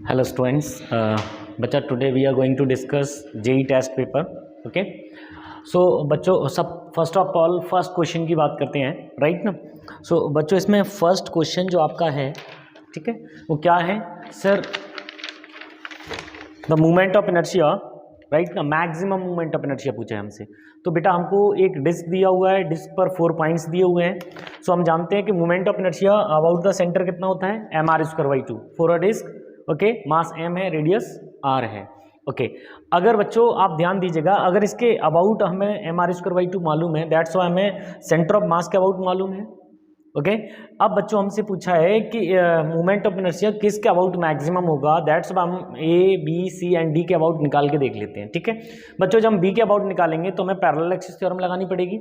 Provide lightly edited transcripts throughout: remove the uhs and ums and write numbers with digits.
Hello students, बच्चा today we are going to discuss JEE test paper. Okay, so बच्चों सब first of all first question की बात करते हैं, राइट ना. सो बच्चों इसमें फर्स्ट क्वेश्चन जो आपका है, ठीक है, वो क्या है sir? The movement of inertia, right ना, मैक्सिमम मूवमेंट ऑफ इनर्शिया पूछा है हमसे. तो बेटा हमको एक डिस्क दिया हुआ है, डिस्क पर 4 पॉइंट्स दिए हुए हैं. सो हम जानते हैं कि movement of inertia about the centre कितना होता है, mr²/2 for a disc. Okay, mass m है, रेडियस r है. ओके, अगर बच्चों आप ध्यान दीजिएगा, अगर इसके अबाउट हमें mr²/2 मालूम है, दैट्स व्हाई हमें सेंटर ऑफ मास के अबाउट मालूम है. ओके, अब बच्चों हमसे पूछा है कि मूवमेंट ऑफ इनर्शिया किसके अबाउट मैक्सिमम होगा. दैट्स हम A B C and D के अबाउट निकाल के देख लेते हैं. ठीक है बच्चों, जब हम बी के अबाउट निकालेंगे तो हमें पैरेलल एक्सिस थ्योरम लगानी पड़ेगी.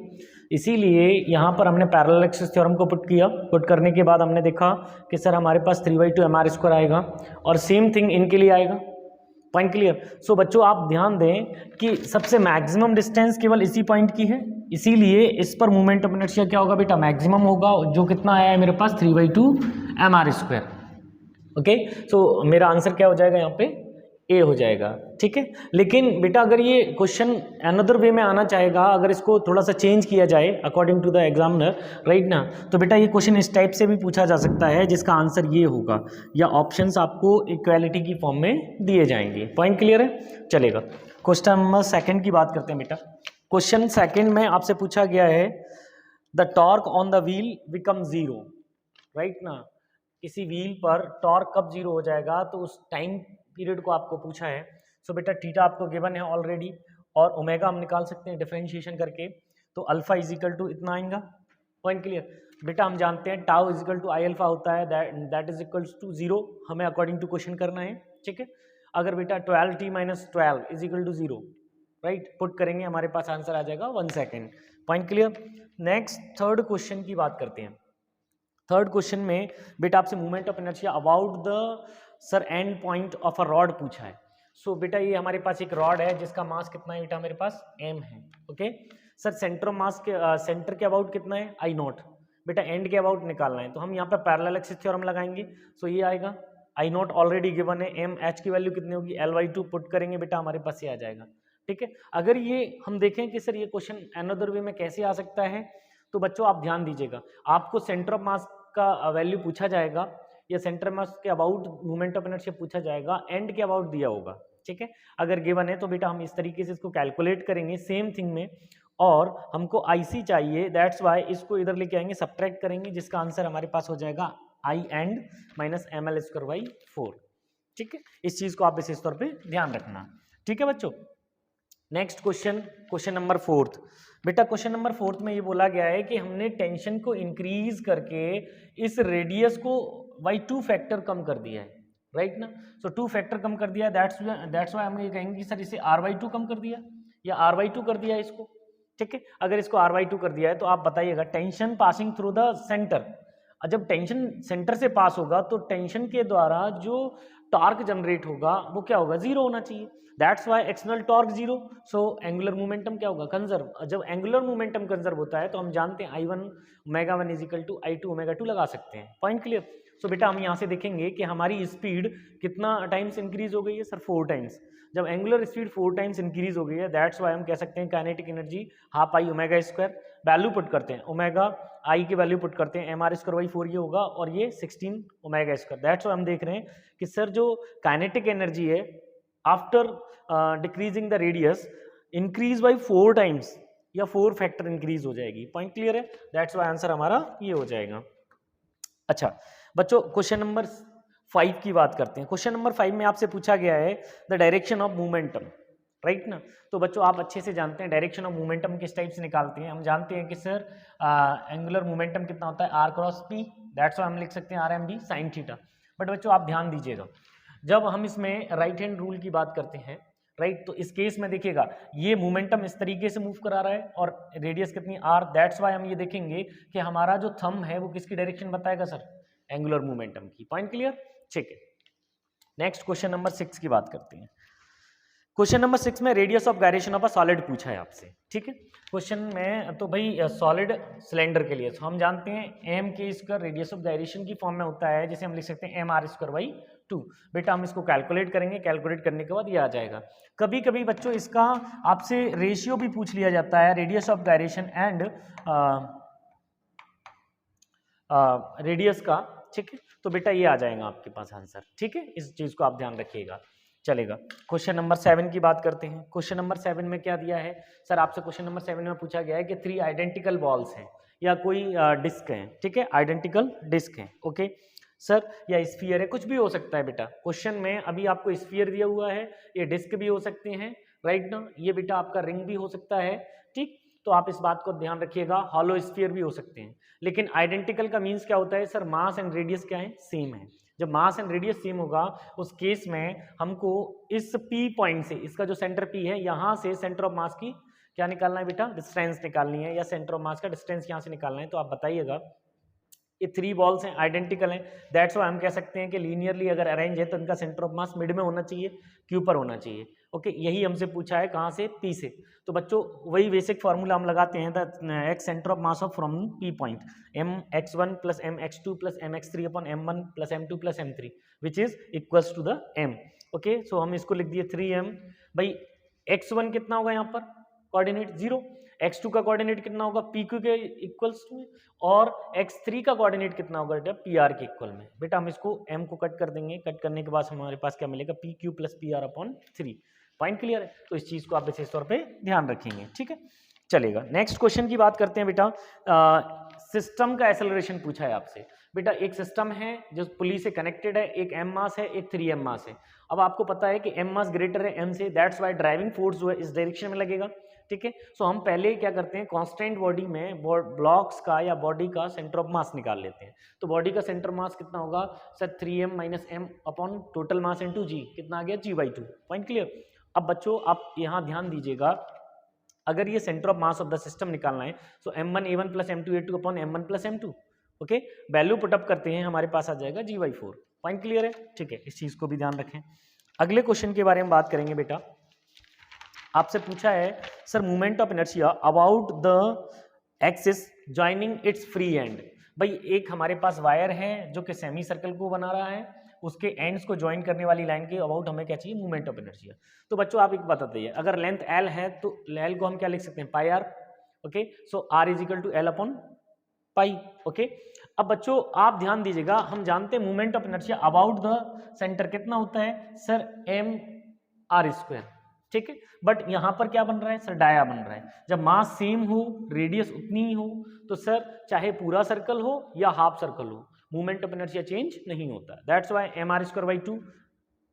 इसीलिए यहाँ पर हमने पैरेलल एक्सिस थ्योरम को पुट किया. पुट करने के बाद हमने देखा कि सर हमारे पास 3/2 mr² आएगा और सेम थिंग इनके लिए आएगा. Point clear. सो बच्चों आप ध्यान दें कि सबसे मैक्सिमम डिस्टेंस केवल इसी पॉइंट की है, इसीलिए इस पर मूवमेंट ऑफ इनर्शिया क्या होगा बेटा, मैक्सिमम होगा, जो कितना आया है मेरे पास 3/2 mr². ओके, सो मेरा आंसर क्या हो जाएगा यहाँ पे, ए हो जाएगा. ठीक है, लेकिन बेटा अगर ये क्वेश्चन अनदर वे में आना चाहेगा, अगर इसको थोड़ा सा चेंज किया जाए according to the examiner, right ना, तो बेटा ये क्वेश्चन इस टाइप से भी पूछा जा सकता है जिसका आंसर ये होगा, या ऑप्शंस आपको इक्वालिटी की फॉर्म में दिए जाएंगे. पॉइंट क्लियर है, चलेगा. क्वेश्चन नंबर सेकंड की बात करते हैं बेटा. क्वेश्चन सेकंड में आपसे पूछा गया है the torque on the wheel become zero, right ना. किसी व्हील पर टॉर्क कब जीरो हो जाएगा, तो उस टाइम पीरियड को आपको पूछा है. सो बेटा थीटा आपको गिवन है ऑलरेडी, और ओमेगा हम निकाल सकते हैं डिफरेंशिएशन करके, तो अल्फा इजिकल टू इतना आएगा. Point clear. बेटा हम जानते हैं tau is equal to I alpha होता है, दैट इज इक्वल्स टू 0. हमें अकॉर्डिंग टू क्वेश्चन करना है. ठीक है, अगर बेटा 12t-12 is equal to 0, right, put करेंगे हमारे पास आंसर आ जाएगा 1 second. Point clear. Next third question की बात करते हैं. थर्ड क्वेश्चन में बेटा आपसे movement of inertia about the sir and point of a rod पूछा है. सो बेटा ये हमारे पास एक रॉड है जिसका मास कितना है बेटा, मेरे पास m है. ओके सर, सेंटर ऑफ मास के सेंटर के अबाउट कितना है, I0. बेटा एंड के अबाउट निकालना है, तो हम यहाँ पर पैरेलल एक्सिस थ्योरम लगाएंगे. सो ये आएगा I0 ऑलरेडी गिवन है, m h की वैल्यू कितनी होगी, L/2 पुट करेंगे बेटा हमारे पास ये आ जाएगा. ठीक है, अगर ये हम देखें कि सर ये क्वेश्चन अनदर वे में कैसे आ सकता है, तो बच्चों आप ध्यान दीजिएगा, आपको सेंटर ऑफ मास का वैल्यू पूछा जाएगा या सेंटर मास के अबाउट मूवमेंट ऑफ इनर्शिया पूछा जाएगा, एंड के अबाउट दिया होगा. ठीक है, अगर गिवन है तो बेटा हम इस तरीके से इसको कैलकुलेट करेंगे सेम थिंग में, और हमको IC चाहिए, दैट्स वाई इसको इधर लेके आएंगे, सब्ट्रैक्ट करेंगे, जिसका आंसर हमारे पास हो जाएगा I एंड माइनस ml²/4. ठीक है, इस चीज को आप विशेष तौर पे ध्यान रखना. ठीक है बच्चों. Next question, question number 4. बेटा क्वेश्चन नंबर 4 में ये बोला गया है कि हमने टेंशन को इंक्रीज करके इस रेडियस को बाई 2 फैक्टर कम कर दिया है, राइट ना. सो 2 फैक्टर कम कर दिया, दैट्स वाई हम ये कहेंगे कि सर इसे r/2 कम कर दिया या r/2 कर दिया इसको. ठीक है, अगर इसको r/2 कर दिया है तो आप बताइएगा tension passing through the centre. जब टेंशन सेंटर से पास होगा तो टेंशन के द्वारा जो टॉर्क जनरेट होगा वो क्या होगा, जीरो होना चाहिए. That's why external torque zero. So angular momentum क्या होगा, कंजर्व. जब एंगुलर मोमेंटम कंजर्व होता है तो हम जानते हैं I1 ω1 इजिकल टू I2 ω2 लगा सकते हैं. Point clear. सो बेटा हम यहाँ से देखेंगे कि हमारी स्पीड कितना टाइम्स इंक्रीज हो गई है, सर 4 टाइम्स. जब एंगुलर स्पीड 4 टाइम्स इंक्रीज हो गई है, दैट्स वाई हम कह सकते हैं kinetic energy half I ω². Value put करते हैं, ओमेगा आई की वैल्यू पुट करते हैं, mr²/4 ये होगा, और ये 16 ω². दैट्स वाई हम देख रहे हैं कि सर जो काइनेटिक एनर्जी है after decreasing the radius increase by 4 times या 4 फैक्टर इंक्रीज हो जाएगी. पॉइंट क्लियर है, दैट्स वाई आंसर हमारा ये हो जाएगा. अच्छा बच्चों क्वेश्चन नंबर 5 की बात करते हैं. क्वेश्चन नंबर 5 में आपसे पूछा गया है the direction of momentum, right ना. तो बच्चों आप अच्छे से जानते हैं डायरेक्शन ऑफ मोमेंटम किस टाइप से निकालते हैं. हम जानते हैं कि सर एंगुलर मोमेंटम कितना होता है, r×p. दैट्स वाई हम लिख सकते हैं RMB sin थीटा. बट बच्चों आप ध्यान दीजिएगा, जब हम इसमें राइट हैंड रूल की बात करते हैं, राइट, तो इस केस में देखिएगा ये मोमेंटम इस तरीके से मूव करा रहा है और रेडियस कितनी r. दैट्स वाई हम ये देखेंगे कि हमारा जो थंब है वो किसकी डायरेक्शन बताएगा, सर एंगुलर मोमेंटम की. Point clear. ठीक है, नेक्स्ट क्वेश्चन नंबर 6 की बात करते हैं. क्वेश्चन नंबर 6 में radius of gyration of a solid पूछा है आपसे, ठीक है। क्वेश्चन में तो भाई सॉलिड सिलेंडर के लिए तो हम जानते हैं एम के स्क्वायर रेडियस ऑफ गायरेशन की फॉर्म में होता है, जैसे हम लिख सकते हैं एम आर स्क्वायर बाई 2। बेटा हम इसको कैलकुलेट करेंगे, कैलकुलेट करने के बाद ये आ जाएगा। कभी कभी बच्चों इसका आपसे रेशियो भी पूछ लिया जाता है, radius of gyration and radius का, ठीक है। तो बेटा ये आ जाएगा आपके पास आंसर, ठीक है। इस चीज को आप ध्यान रखिएगा, चलेगा। क्वेश्चन नंबर 7 की बात करते हैं। क्वेश्चन नंबर 7 में क्या दिया है सर, आपसे क्वेश्चन नंबर 7 में पूछा गया है कि 3 आइडेंटिकल बॉल्स हैं या कोई डिस्क है, ठीक है, आइडेंटिकल डिस्क है, ओके सर, या स्फीयर है, कुछ भी हो सकता है बेटा। क्वेश्चन में अभी आपको स्फीयर दिया हुआ है, ये डिस्क भी हो सकते हैं, राइट ना, ये बेटा आपका रिंग भी हो सकता है, ठीक। तो आप इस बात को ध्यान रखिएगा, हॉलो स्फीयर भी हो सकते हैं। लेकिन आइडेंटिकल का मीन्स क्या होता है सर, मास एंड रेडियस क्या है, सेम है। जब मास एंड रेडियस सेम होगा उस केस में हमको इस P पॉइंट से, इसका जो सेंटर P है, यहाँ से सेंटर ऑफ मास की क्या निकालना है बेटा, डिस्टेंस निकालनी है, या सेंटर ऑफ मास का डिस्टेंस यहाँ से निकालना है। तो आप बताइएगा, ये 3 बॉल्स हैं, आइडेंटिकल हैं, दैट्स व्हाई हम कह सकते हैं कि लीनियरली अगर अरेंज है तो इनका सेंटर ऑफ मास मिड में होना चाहिए, Q पर होना चाहिए, ओके। यही हमसे पूछा है, कहाँ से, P से। तो बच्चों वही बेसिक फार्मूला हम लगाते हैं, the X centre of mass of from P point, mx1 plus mx2 plus mx3 upon m1 plus m2 plus m3 which is equals to the m, okay. So हम इसको लिख दिए 3m। भाई x1 कितना होगा यहाँ पर, कोऑर्डिनेट 0, x2 का कोऑर्डिनेट कितना होगा, PQ के इक्वल्स टू में, और x3 का कोऑर्डिनेट कितना होगा बेटा, PR के इक्वल में। बेटा हम इसको m को कट कर देंगे, कट करने के बाद हमारे पास क्या मिलेगा, PQ plus PR upon 3। Point clear है। तो इस चीज को आप विशेष तौर पे ध्यान रखेंगे, ठीक है, चलेगा। नेक्स्ट क्वेश्चन की बात करते हैं बेटा। सिस्टम का एक्सेलरेशन पूछा है आपसे। बेटा एक सिस्टम है जो पुली से कनेक्टेड है, एक m मास है, एक 3m मास है। अब आपको पता है कि m मास ग्रेटर है m से, दैट्स वाई ड्राइविंग फोर्स जो है इस डायरेक्शन में लगेगा, ठीक है। सो हम पहले क्या करते हैं, कांस्टेंट बॉडी में ब्लॉक्स का या बॉडी का सेंटर ऑफ मास निकाल लेते हैं। तो बॉडी का सेंटर मास कितना होगा sir, 3m minus m upon total mass into g, कितना आ गया, g/2। Point clear. अब बच्चों आप यहाँ ध्यान दीजिएगा, अगर ये centre of mass of the system निकालना है तो m1a1 plus m2a2 upon m1 plus m2, okay. Value put up करते हैं, हमारे पास आ जाएगा g/4। पॉइंट क्लियर है, ठीक है, इस चीज को भी ध्यान रखें। अगले क्वेश्चन के बारे में बात करेंगे बेटा। आपसे पूछा है sir, movement of inertia about the axis joining it's free and. भाई एक हमारे पास वायर है जो कि सेमी सर्कल को बना रहा है, उसके एंड्स को ज्वाइन करने वाली लाइन के अबाउट हमें क्या चाहिए, मूवमेंट ऑफ इनर्शिया। तो बच्चों आप एक बात बताइए, अगर लेंथ L है तो L को हम क्या लिख सकते हैं, pi R, okay. So R is equal to L upon pi, okay. अब बच्चों आप ध्यान दीजिएगा, हम जानते हैं movement of inertia about the centre कितना होता है सर, mr², ठीक है। बट यहां पर क्या बन रहा है सर, डाया बन रहा है। जब मास सेम हो, रेडियस उतनी ही हो, तो सर चाहे पूरा सर्कल हो या हाफ सर्कल हो, मूवमेंट ऑफ इनर्शिया चेंज नहीं होता। दैट्स व्हाई mr²/2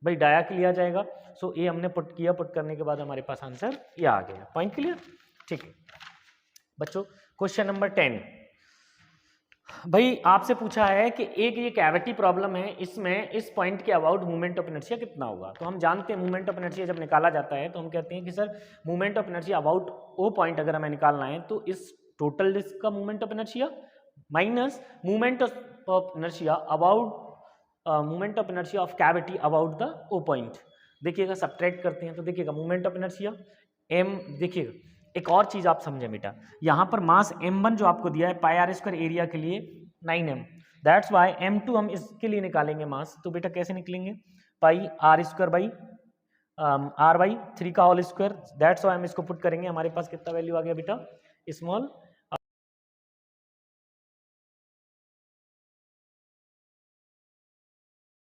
भाई डाया के लिए आ जाएगा। सो ये हमने पुट किया, पुट करने के बाद हमारे पास आंसर ये आ गया। पॉइंट क्लियर, ठीक है बच्चों। क्वेश्चन नंबर 10 भाई आपसे पूछा है कि एक ये कैविटी प्रॉब्लम है, इसमें इस पॉइंट के अबाउट मूवमेंट ऑफ इनर्शिया कितना होगा। तो हम जानते हैं मूवमेंट ऑफ इनर्शिया जब निकाला जाता है तो हम कहते हैं कि sir movement of inertia about O point अगर हमें निकालना है तो इस टोटल डिस्क का movement of inertia minus movement of inertia about movement of inertia of cavity about the O point. देखिएगा सब्ट्रैक्ट करते हैं तो देखिएगा मूवमेंट ऑफ इनर्शिया m, देखिएगा एक और चीज आप समझे बेटा, यहाँ पर मास m1 जो आपको दिया है पाई r² एरिया के लिए 9m, दैट्स वाई m2 हम इसके लिए निकालेंगे मास। तो बेटा कैसे निकलेंगे, पाई r² बाई r/3 का होल स्क्वायर, दैट्स वाई हम इसको पुट करेंगे, हमारे पास कितना वैल्यू आ गया बेटा, स्मॉल